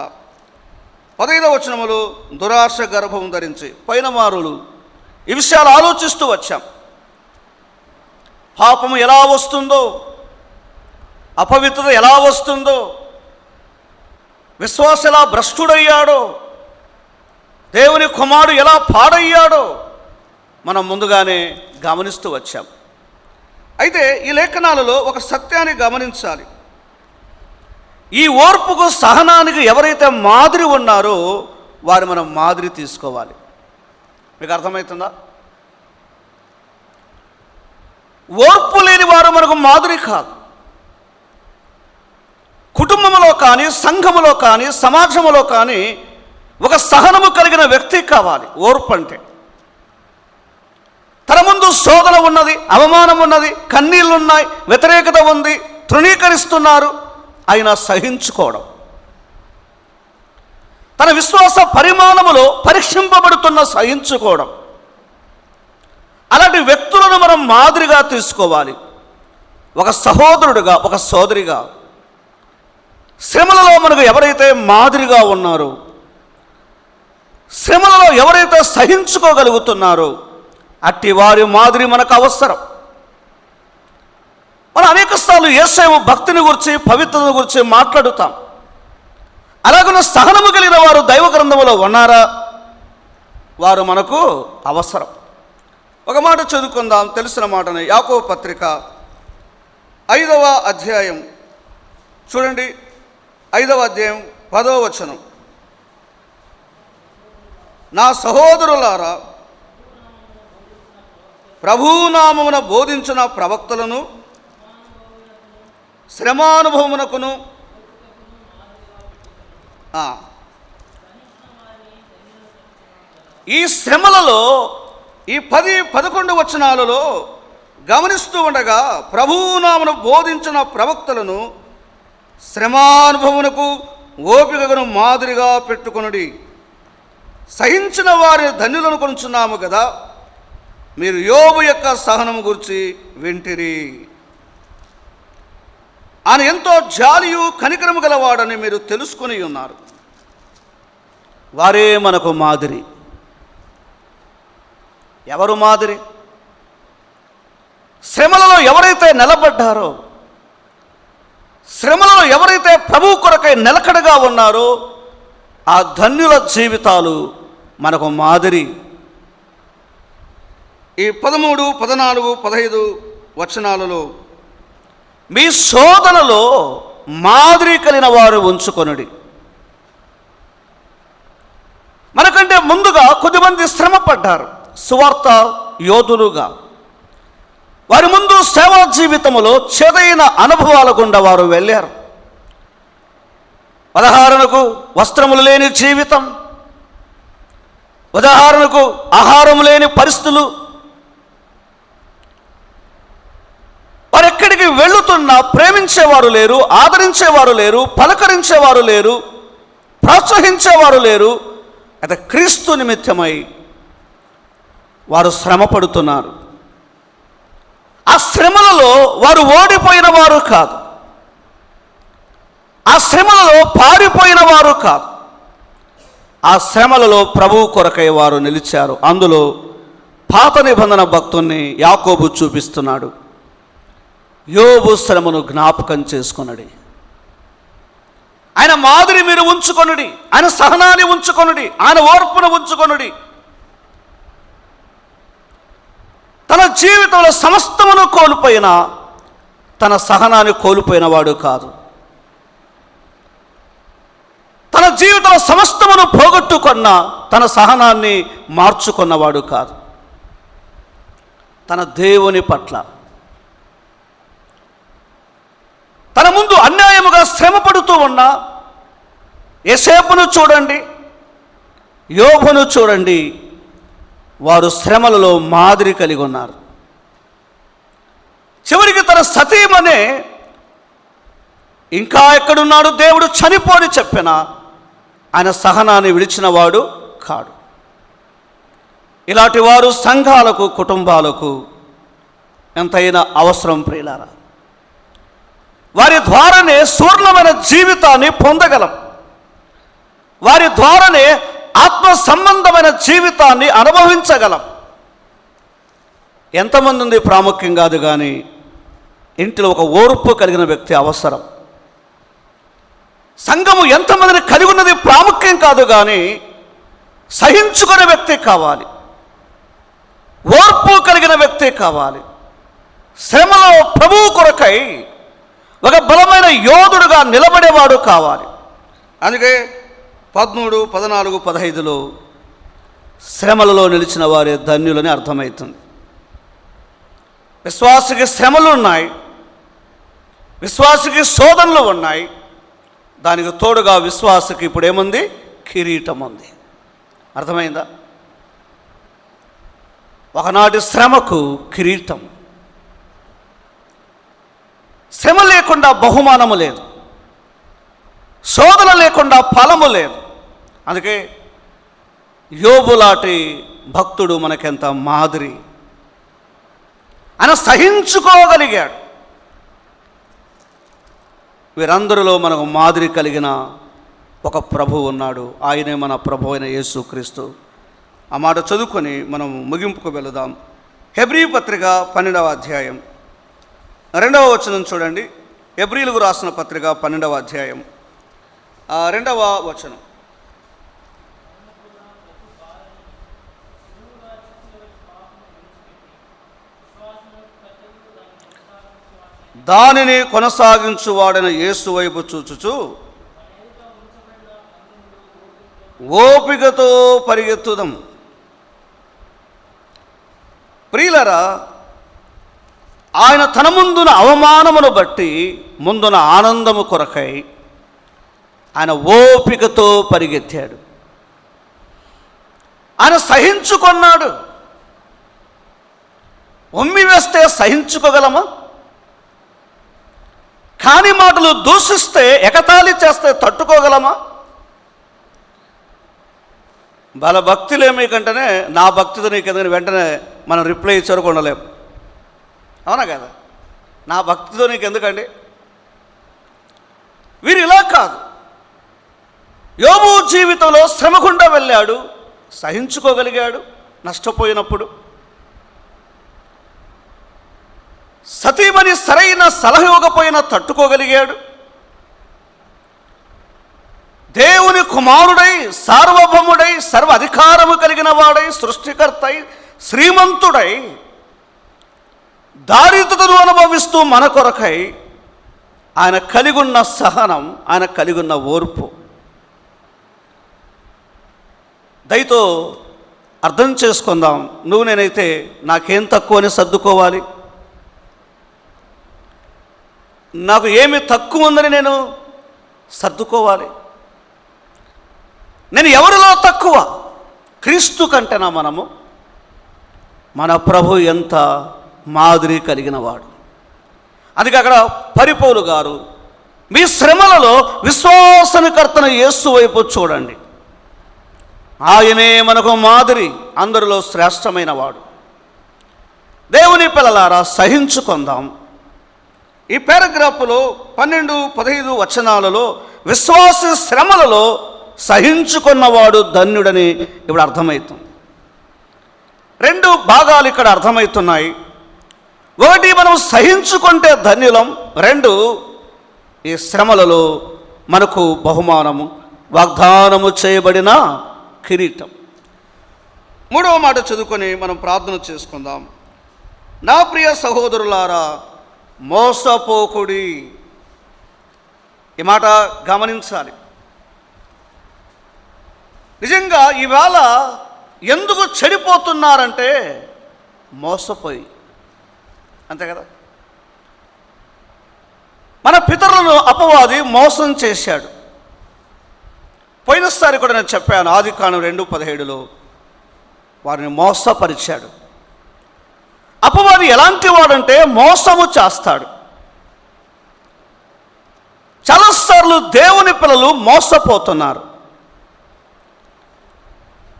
15వ వచనములు, దురాశ గర్భం ధరించి పైన మారులు, ఈ విషయాలు ఆలోచిస్తూ వచ్చాం. పాపము ఎలా వస్తుందో, అపవిత్రత ఎలా వస్తుందో, విశ్వాసం ఎలా భ్రష్టుడయ్యాడో, దేవుని కుమారుడు ఎలా పాడయ్యాడో మనం ముందుగానే గమనిస్తూ వచ్చాం. అయితే ఈ లేఖనాలలో ఒక సత్యాన్ని గమనించాలి. ఈ ఓర్పుకు, సహనానికి ఎవరైతే మాదిరి ఉన్నారో వారు మనం మాదిరి తీసుకోవాలి. మీకు అర్థమవుతుందా? ఓర్పు లేని వారు మనకు మాదిరి కాదు. కుటుంబంలో కానీ, సంఘములో కానీ, సమాజంలో కానీ ఒక సహనము కలిగిన వ్యక్తి కావాలి. ఓర్పు అంటే తన ముందు శోధన ఉన్నది, అవమానం ఉన్నది, కన్నీళ్ళు ఉన్నాయి, వ్యతిరేకత ఉంది, తృణీకరిస్తున్నారు, అయినా సహించుకోవడం. తన విశ్వాస పరిమాణములో పరీక్షింపబడుతున్న సహించుకోవడం. అలాంటి వ్యక్తులను మనం మాదిరిగా తీసుకోవాలి. ఒక సహోదరుడిగా, ఒక సోదరిగా. శ్రమలలో మనకు ఎవరైతే మాదిరిగా ఉన్నారో, శ్రమలలో ఎవరైతే సహించుకోగలుగుతున్నారో అట్టి వారి మాదిరి మనకు అవసరం. మనం అనేక సార్లు యేసయ్య భక్తిని గురించి, పవిత్రతను గురించి మాట్లాడుతాం. అలాగనే సహనము కలిగిన వారు దైవ గ్రంథములో ఉన్నారా? వారు మనకు అవసరం. ఒక మాట చదువుకుందాం, తెలిసిన మాటని. యాకోబు పత్రిక 5వ అధ్యాయం చూడండి. 5వ అధ్యాయం 10వ వచనం. నా సహోదరులారా, ప్రభునామమున బోధించిన ప్రవక్తలను శ్రమానుభవమునకును ఈ శ్రమలలో, ఈ 10-11 వచనాలలో గమనిస్తూ ఉండగా ప్రభువునామను బోధించిన ప్రవక్తలను శ్రమానుభవమునకు ఓపికను మాదిరిగా పెట్టుకొనుడి. సహించిన వారిని ధన్యులను కొనుచున్నాము కదా. మీరు యోబు యొక్క సహనము గురించి వింటిరి. ఆయన ఎంతో జాలియు కనికరము గలవాడని మీరు తెలుసుకుని ఉన్నారు. వారే మనకు మాదిరి. ఎవరు మాదిరి? శ్రమలలో ఎవరైతే నిలబడ్డారో, శ్రమలలో ఎవరైతే ప్రభు కొరకై నిలకడగా ఉన్నారో ఆ ధన్యుల జీవితాలు మనకు మాదిరి. ఈ 13, 14, 15 వచనాలలో మీ శోధనలో మాదిరి కలిగిన వారు ఉంచుకొనుడి. మనకంటే ముందుగా కొద్దిమంది శ్రమ పడ్డారు, సువార్త యోధులుగా. వారి ముందు సేవా జీవితంలో చెదైన అనుభవాల గుండా వారు వెళ్ళారు. ఉదాహరణకు వస్త్రములు లేని జీవితం, ఉదాహరణకు ఆహారం లేని పరిస్థితులు. వారు ఎక్కడికి వెళుతున్నా ప్రేమించేవారు లేరు, ఆదరించేవారు లేరు, పలకరించేవారు లేరు, ప్రోత్సహించేవారు లేరు. అయితే క్రీస్తు నిమిత్తమై వారు శ్రమ పడుతున్నారు. ఆ శ్రమలలో వారు ఓడిపోయిన వారు కాదు, ఆ శ్రమలలో పారిపోయిన వారు కాదు. ఆ శ్రమలలో ప్రభువు కొరకై వారు నిలిచారు. అందులో పాత నిబంధన భక్తుణ్ణి యాకోబు చూపిస్తున్నాడు. యోబు శ్రమను జ్ఞాపకం చేసుకొనుడి. ఆయన మాదిరి మీరు ఉంచుకొనుడి, ఆయన సహనాన్ని ఉంచుకొనుడి, ఆయన ఓర్పును ఉంచుకొనుడి. తన జీవితంలో సమస్తమును కోల్పోయిన తన సహనాన్ని కోల్పోయిన వాడు కాదు. తన జీవితంలో సమస్తమును పోగొట్టుకున్న తన సహనాన్ని మార్చుకున్నవాడు కాదు. తన దేవుని పట్ల, తన ముందు అన్యాయముగా శ్రమ పడుతూ ఉన్న యోసేపును చూడండి, యోబును చూడండి. వారు శ్రమలలో మాదిరి కలిగి ఉన్నారు. చివరికి తన సతీమనే ఇంకా ఎక్కడున్నాడు దేవుడు చనిపోని చెప్పిన ఆయన సహనాన్ని విడిచినవాడు కాడు. ఇలాంటి వారు సంఘాలకు, కుటుంబాలకు ఎంతైనా అవసరం ప్రియులారా. వారి ద్వారానే పూర్ణమైన జీవితాన్ని పొందగలం. వారి ద్వారానే ఆత్మ సంబంధమైన జీవితాన్ని అనుభవించగలం. ఎంతమంది ఉంది ప్రాముఖ్యం కాదు, కానీ ఇంటిలో ఒక ఓర్పు కలిగిన వ్యక్తి అవసరం. సంఘము ఎంతమందిని కలిగి ఉన్నది ప్రాముఖ్యం కాదు, కానీ సహించుకునే వ్యక్తి కావాలి, ఓర్పు కలిగిన వ్యక్తి కావాలి. శ్రమలో ప్రభువు కొరకై ఒక బలమైన యోధుడుగా నిలబడేవాడు కావాలి. అందుకే 13, 14, 15లో శ్రమలలో నిలిచిన వారే ధన్యులని అర్థమవుతుంది. విశ్వాసికి శ్రమలు ఉన్నాయి, విశ్వాసికి శోధనలు ఉన్నాయి. దానికి తోడుగా విశ్వాసికి ఇప్పుడు ఏముంది? కిరీటం ఉంది. అర్థమైందా? ఒకనాటి శ్రమకు కిరీటం. శ్రమ లేకుండా బహుమానము లేదు, శోధన లేకుండా ఫలము లేదు. అందుకే యోబు లాంటి భక్తుడు మనకెంత మాదిరి. ఆయన సహించుకోగలిగాడు. వీరందరిలో మనకు మాదిరి కలిగిన ఒక ప్రభువు ఉన్నాడు. ఆయనే మన ప్రభు అయిన యేసుక్రీస్తు. ఆ మాట చదువుకొని మనం ముగింపుకు వెళదాం. హెబ్రీ పత్రిక 12వ అధ్యాయం 2వ వచనం చూడండి. హెబ్రీలకు రాసిన పత్రిక 12వ అధ్యాయం 2వ వచనం. దానిని కొనసాగించువాడైన యేసు వైపు చూచుచు ఓపికతో పరిగెత్తుదాం. ప్రియులరా, ఆయన తన ముందున అవమానమును బట్టి ముందున ఆనందము కొరకై ఆయన ఓపికతో పరిగెత్తాడు. ఆయన సహించుకున్నాడు. ఉమ్మి వేస్తే సహించుకోగలమా? కాని మాటలు దూషిస్తే, ఎగతాళి చేస్తే తట్టుకోగలమా? వాళ్ళ భక్తులేమి కంటేనే నా భక్తితో నీకు ఎందుకని వెంటనే మనం రిప్లై ఇచ్చారు ఉండలేం. అవునా కదా? నా భక్తితో నీకు ఎందుకండి? వీరు ఇలా కాదు. యోబు జీవితంలో శ్రమ గుండా వెళ్ళాడు, సహించుకోగలిగాడు. నష్టపోయినప్పుడు సతీమణి సరైన సలహా ఇవ్వకపోయినా తట్టుకోగలిగాడు. దేవుని కుమారుడై, సార్వభౌముడై, సర్వ అధికారము కలిగిన వాడై, సృష్టికర్తై, శ్రీమంతుడై, దారిద్రతను అనుభవిస్తూ మన కొరకై ఆయన కలిగున్న సహనం, ఆయన కలిగున్న ఓర్పు. దయతో అర్థం చేసుకుందాం. నువ్వు నేనైతే నాకేం తక్కువ అని సర్దుకోవాలి? నాకు ఏమి తక్కువ ఉందని నేను సర్దుకోవాలి? నేను ఎవరిలో తక్కువ? క్రీస్తు కంటేనా మనము? మన ప్రభు ఎంత మాదిరి కలిగిన వాడు. అందుకే అక్కడ పరిపౌలు గారు, మీ శ్రమలలో విశ్వాసనికర్తన యేసు వైపు చూడండి, ఆయనే మనకు మాదిరి, అందరిలో శ్రేష్టమైన వాడు. దేవుని పిల్లలారా, సహించుకుందాం. ఈ పారాగ్రాఫ్లో 12-15 వచనాలలో విశ్వాస శ్రమలలో సహించుకున్నవాడు ధన్యుడని ఇప్పుడు అర్థమవుతుంది. 2 భాగాలు ఇక్కడ అర్థమవుతున్నాయి. 1, మనం సహించుకుంటే ధన్యులం. 2, ఈ శ్రమలలో మనకు బహుమానము, వాగ్దానము చేయబడిన కిరీటం. 3వ మాట చదువుకొని మనం ప్రార్థన చేసుకుందాం. నా ప్రియ సహోదరులారా, మోసపోకుడి. ఈ మాట గమనించాలి. నిజంగా ఇవాళ ఎందుకు చెడిపోతున్నారంటే మోసపోయి, అంతే కదా. మన పితరులను అపవాది మోసం చేశాడు. పోయినసారి కూడా నేను చెప్పాను, ఆదికాండం 2:17 వారిని మోసపరిచాడు. అపవాది ఎలాంటి వాడంటే మోసము చేస్తాడు. చాలాసార్లు దేవుని పిల్లలు మోసపోతున్నారు.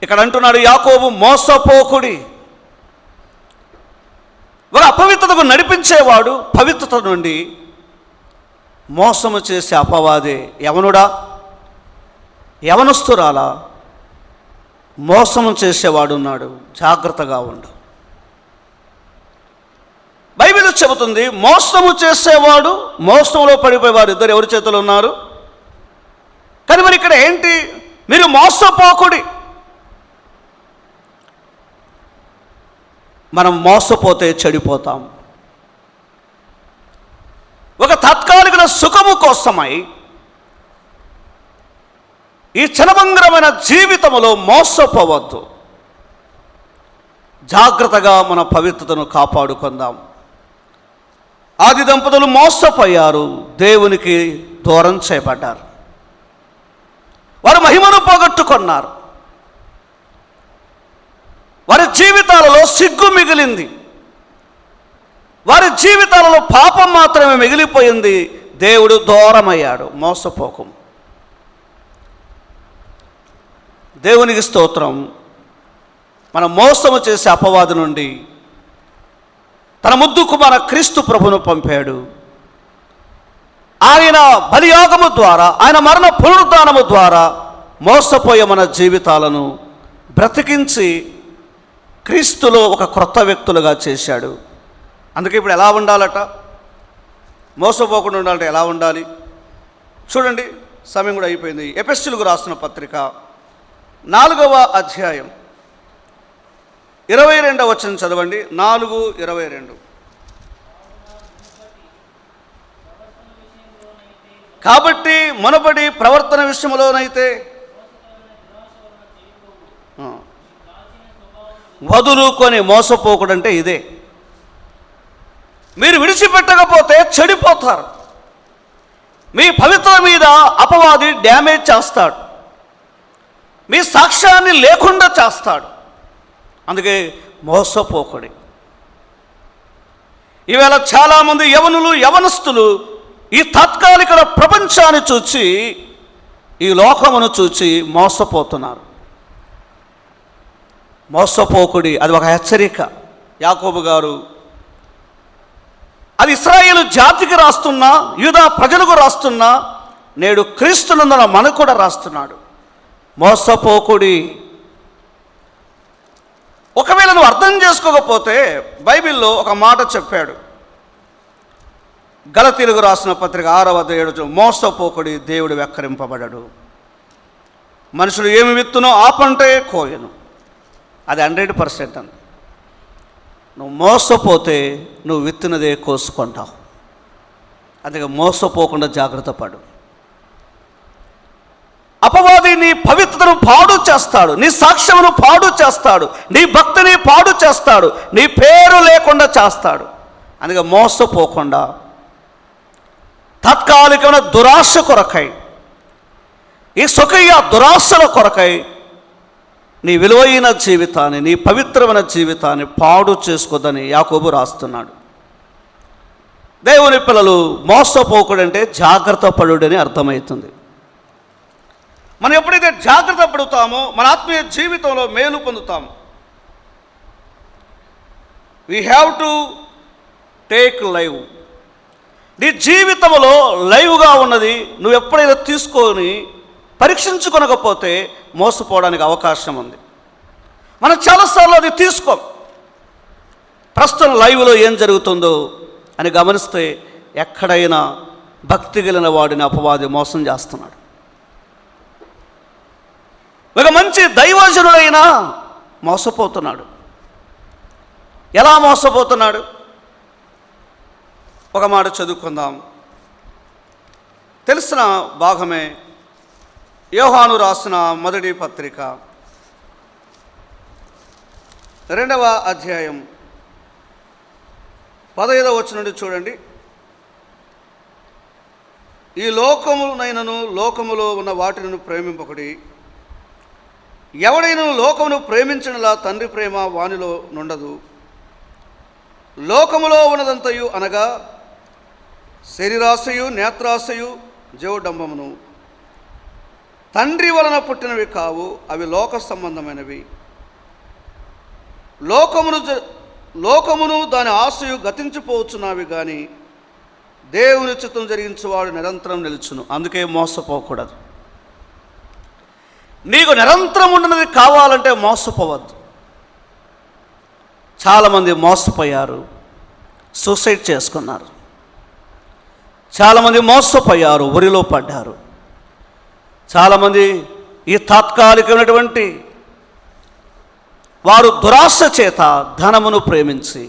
ఇక్కడ అంటున్నాడు యాకోబు, మోసపోకుడి. ఒక అపవిత్రతకు నడిపించేవాడు పవిత్రత నుండి మోసము చేసే అపవాదే. యవనుడా, యవనస్తురాలా, మోసము చేసేవాడు ఉన్నాడు, జాగ్రత్తగా ఉండు. బైబిల్ చెబుతుంది, మోసము చేసేవాడు, మోసంలో పడిపోయేవారు ఇద్దరు ఎవరి చేతులు ఉన్నారు? కానీ మరి ఇక్కడ ఏంటి? మీరు మోసపోకుడి. మనం మోసపోతే చెడిపోతాం. ఒక తాత్కాలిక సుఖము కోసమై ఈ క్షణభంగరమైన జీవితంలో మోసపోవద్దు. జాగ్రత్తగా మన పవిత్రతను కాపాడుకుందాం. ఆది దంపతులు మోసపోయారు, దేవునికి దూరం చేయబడ్డారు. వారు మహిమను పోగొట్టుకున్నారు. వారి జీవితాలలో సిగ్గు మిగిలింది. వారి జీవితాలలో పాపం మాత్రమే మిగిలిపోయింది. దేవుడు దూరమయ్యాడు. మోసపోకం. దేవునికి స్తోత్రం. మన మోసము చేసే అపవాది నుండి తన ముద్దు కుమార క్రీస్తు ప్రభును పంపాడు. ఆయన బలియాగము ద్వారా, ఆయన మరణ పునరుద్ధానము ద్వారా మోసపోయే మన జీవితాలను బ్రతికించి క్రీస్తులో ఒక క్రొత్త వ్యక్తులుగా చేశాడు. అందుకే ఇప్పుడు ఎలా ఉండాలట? మోసపోకుండా ఉండాలంటే ఎలా ఉండాలి? చూడండి, సమయం కూడా అయిపోయింది. ఎఫెసీయులకు రాసిన పత్రిక 4వ అధ్యాయం 22వ వచనం చదవండి. 4:22. కాబట్టి మునుపటి ప్రవర్తన విషయంలోనైతే వదులుకొని మోసపోకూడంటే ఇదే. మీరు విడిచిపెట్టకపోతే చెడిపోతారు. మీ పవిత్ర మీద అపవాది డ్యామేజ్ చేస్తాడు, మీ సాక్ష్యాన్ని లేకుండా చేస్తాడు. అందుకే మోసపోకుడి. ఈవేళ చాలామంది యవనస్తులు ఈ తాత్కాలిక ప్రపంచాన్ని చూచి, ఈ లోకమును చూచి మోసపోతున్నారు. మోసపోకుడి, అది ఒక హెచ్చరిక. యాకోబు గారు అది ఇశ్రాయేలు జాతికి రాస్తున్నా, యూదా ప్రజలకు రాస్తున్నా, నేడు క్రీస్తునందున మనకు కూడా రాస్తున్నాడు. మోసపోకుడి. ఒకవేళ నువ్వు అర్థం చేసుకోకపోతే బైబిల్లో ఒక మాట చెప్పాడు. గలతీయులకు రాసిన పత్రిక 6:7, మోసపోకుడి, దేవుడు వెక్కరింపబడడు. మనుషుడు ఏమి విత్తునో ఆ పంటే కోయను. అది 100% అంది. నువ్వు మోసపోతే నువ్వు విత్తినదే కోసుకుంటావు. అందుకే మోసపోకుండా జాగ్రత్త పడు. అపవాది నీ పవిత్రతను పాడు చేస్తాడు, నీ సాక్ష్యమును పాడు చేస్తాడు, నీ భక్తిని పాడు చేస్తాడు, నీ పేరు లేకుండా చేస్తాడు. అందుకే మోసపోకుండా తాత్కాలికమైన దురాశ కొరకై, ఈ సుఖయ్య దురాశల కొరకై నీ విలువైన జీవితాన్ని, నీ పవిత్రమైన జీవితాన్ని పాడు చేసుకోదని యాకోబు రాస్తున్నాడు. దేవుని పిల్లలు, మోసపోకుడంటే జాగ్రత్త పడుడని అర్థమవుతుంది. మనం ఎప్పుడైతే జాగ్రత్త పడుతామో మన ఆత్మీయ జీవితంలో మేలు పొందుతాము. We have to take live. నీ జీవితంలో లైవ్గా ఉన్నది నువ్వు ఎప్పుడైనా తీసుకొని పరీక్షించుకొనకపోతే మోసపోవడానికి అవకాశం ఉంది. మనం చాలాసార్లు అది తీసుకోం. ప్రస్తుతం లైవ్లో ఏం జరుగుతుందో అని గమనిస్తే ఎక్కడైనా భక్తి కలిగిన వాడిని అపవాది మోసం చేస్తున్నాడు. ఒక మంచి దైవజనుడైనా మోసపోతున్నాడు. ఎలా మోసపోతున్నాడు? ఒక మాట చదువుకుందాం. తెలిసిన భాగమే. యోహాను రాసిన మొదటి పత్రిక 2వ అధ్యాయం 15వ వచనం నుండి చూడండి. ఈ లోకమునైనను లోకములో ఉన్న వాటిని ప్రేమింపకుడి. ఎవడైనా లోకమును ప్రేమించనులా తండ్రి ప్రేమ వానిలో నుండదు. లోకములో ఉన్నదంతయు అనగా శరీరాశయు, నేత్రాశయు, జీవడంబమును తండ్రి వలన పుట్టినవి కావు, అవి లోక సంబంధమైనవి. లోకమును దాని ఆశయు గతించిపోవచ్చున్నవి కానీ దేవుని చిత్తం జరిగించేవాడు నిరంతరం నిలుచును. అందుకే మోసపోకూడదు. నీకు నిరంతరం ఉన్నది కావాలంటే మోసపోవద్దు. చాలామంది మోసపోయారు, సూసైడ్ చేసుకున్నారు. చాలామంది మోసపోయారు, ఉరిలో పడ్డారు. చాలామంది ఈ తాత్కాలికమైనటువంటి వారు దురాశ చేత ధనమును ప్రేమించి,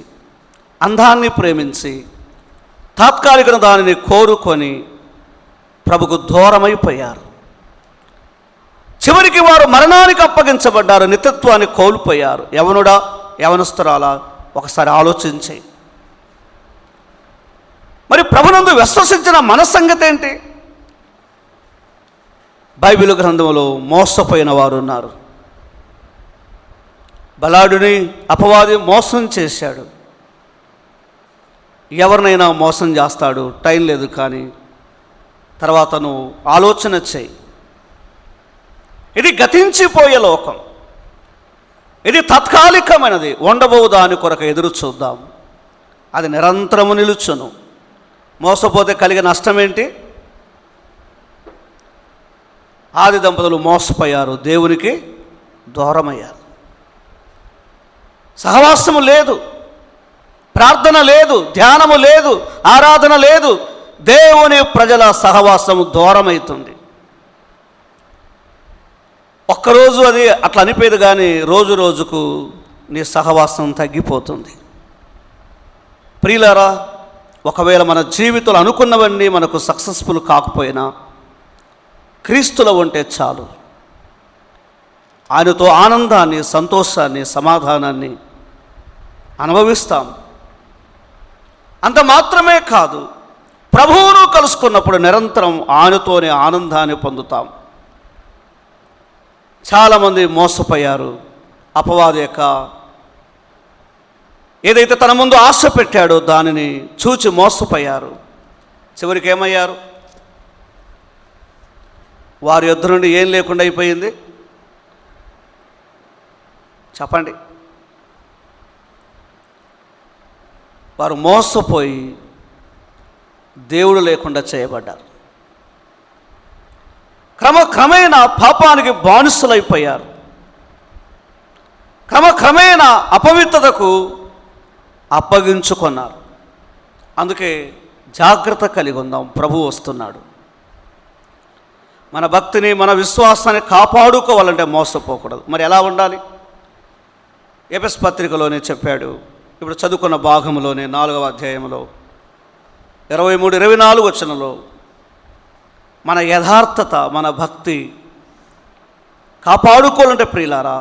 అందాన్ని ప్రేమించి, తాత్కాలిక దానిని కోరుకొని ప్రభుకు దూరమైపోయారు. చివరికి వారు మరణానికి అప్పగించబడ్డారు, నిత్యత్వాన్ని కోల్పోయారు. యవనుడా, యవనస్తురాలా, ఒకసారి ఆలోచించి. మరి ప్రభునందు విశ్వసించిన మన సంగతి ఏంటి? బైబిల్ గ్రంథంలో మోసపోయిన వారు ఉన్నారు. బలాఢ్యుని అపవాది మోసం చేశాడు. ఎవరినైనా మోసం చేస్తాడు, టైం లేదు. కానీ తర్వాత నువ్వు ఆలోచన చేయి. ఇది గతించిపోయే లోకం, ఇది తాత్కాలికమైనది. ఉండబో దాని కొరకు ఎదురు చూద్దాం. అది నిరంతరము నిలుచును. మోసపోతే కలిగే నష్టం ఏంటి? ఆది దంపతులు మోసపోయారు, దేవునికి దూరమయ్యారు. సహవాసము లేదు, ప్రార్థన లేదు, ధ్యానము లేదు, ఆరాధన లేదు. దేవుని ప్రజల సహవాసము దూరమవుతుంది. ఒక్కరోజు అది అట్లా అనిపేది, కానీ రోజు రోజుకు నీ సహవాసం తగ్గిపోతుంది. ప్రియులారా, ఒకవేళ మన జీవితంలో అనుకున్నవన్నీ మనకు సక్సెస్ఫుల్ కాకపోయినా క్రీస్తులో ఉంటే చాలు. ఆయనతో ఆనందాన్ని, సంతోషాన్ని, సమాధానాన్ని అనుభవిస్తాం. అంత మాత్రమే కాదు, ప్రభువును కలుసుకున్నప్పుడు నిరంతరం ఆయనతోనే ఆనందాన్ని పొందుతాం. చాలామంది మోసపోయారు. అపవాది యొక్క ఏదైతే తన ముందు ఆశ పెట్టాడో దానిని చూచి మోసపోయారు. చివరికి ఏమయ్యారు? వారి యొద్ద నుండి ఏం లేకుండా అయిపోయింది చెప్పండి. వారు మోసపోయి దేవుడు లేకుండా చేయబడ్డారు. క్రమక్రమేణా పాపానికి బానిసలైపోయారు. క్రమక్రమేణా అపవిత్రతకు అప్పగించుకున్నారు. అందుకే జాగ్రత్త కలిగి ఉందాం. ప్రభువు వస్తున్నాడు. మన భక్తిని, మన విశ్వాసాన్ని కాపాడుకోవాలంటే మోసపోకూడదు. మరి ఎలా ఉండాలి? ఎఫెసు పత్రికలోనే చెప్పాడు. ఇప్పుడు చదువుకున్న భాగంలోనే 4వ అధ్యాయంలో 23-24 వచనంలో మన యథార్థత, మన భక్తి కాపాడుకోవాలంటే ప్రియులారా,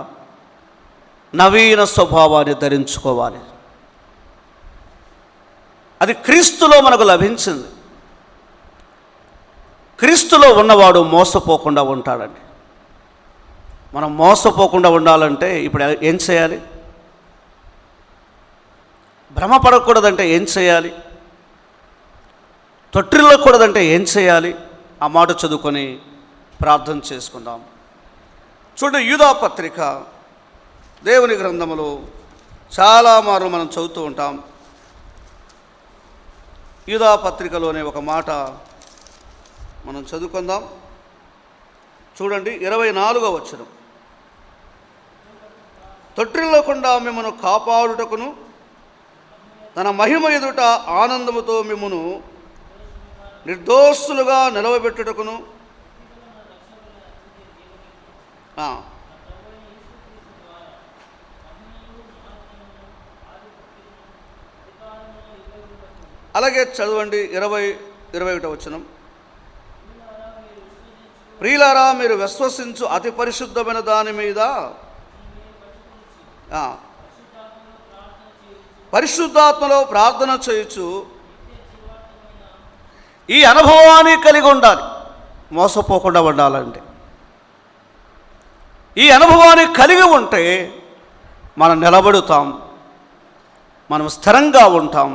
నవీన స్వభావాన్ని ధరించుకోవాలి. అది క్రీస్తులో మనకు లభించింది. క్రీస్తులో ఉన్నవాడు మోసపోకుండా ఉంటాడండి. మనం మోసపోకుండా ఉండాలంటే ఇప్పుడు ఏం చేయాలి? భ్రమపడకూడదంటే ఏం చేయాలి? తొట్టిల్లకూడదంటే ఏం చేయాలి? ఆ మాట చదువుకొని ప్రార్థన చేసుకుందాం. చూడండి, యూదా పత్రిక దేవుని గ్రంథములో చాలా మార్లు మనం చదువుతూ ఉంటాం. యూదా పత్రికలోనే ఒక మాట మనం చదువుకుందాం. చూడండి, 24వ వచనం. తొట్టిల్లకుండా మిమ్మను కాపాడుటకును తన మహిమ ఎదుట ఆనందముతో మిమ్మును నిర్దోషులుగా నిలవబెట్టుటకును అలాగే చదవండి 20-21 వచనం. ప్రియులారా, మీరు విశ్వసించు అతి పరిశుద్ధమైన దాని మీద పరిశుద్ధాత్మలో ప్రార్థన చేయొచ్చు. ఈ అనుభవాన్ని కలిగి ఉండాలి. మోసపోకుండా ఉండాలంటే ఈ అనుభవాన్ని కలిగి ఉంటే మనం నిలబడుతాం, మనం స్థిరంగా ఉంటాం,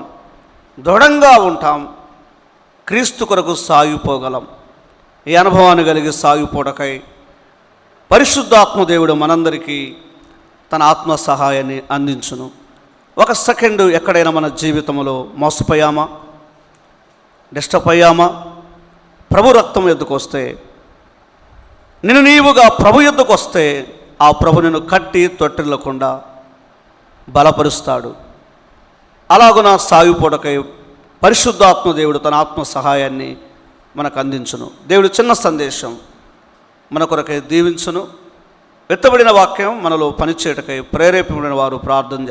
దృఢంగా ఉంటాం, క్రీస్తు కొరకు సాగిపోగలం. ఈ అనుభవాన్ని కలిగి సాగిపోవడకై పరిశుద్ధాత్మ దేవుడు మనందరికీ తన ఆత్మ సహాయాన్ని అందించును. ఒక సెకండు ఎక్కడైనా మన జీవితంలో మోసపోయామా, డిస్టర్బ్ అయ్యామా, ప్రభు రక్తం ఎద్దుకు వస్తే, నిన్ను నీవుగా ప్రభు ఎద్దుకు వస్తే ఆ ప్రభు నిన్ను కట్టి తొట్టిల్లకుండా బలపరుస్తాడు. అలాగున సాగిపోవడకై పరిశుద్ధాత్మ దేవుడు తన ఆత్మ సహాయాన్ని మనకు అందించును. దేవుడు చిన్న సందేశం మన కొరకై దీవించును. ఎత్తబడిన వాక్యం మనలో పనిచేయటకై ప్రేరేపబడిన వారు ప్రార్థన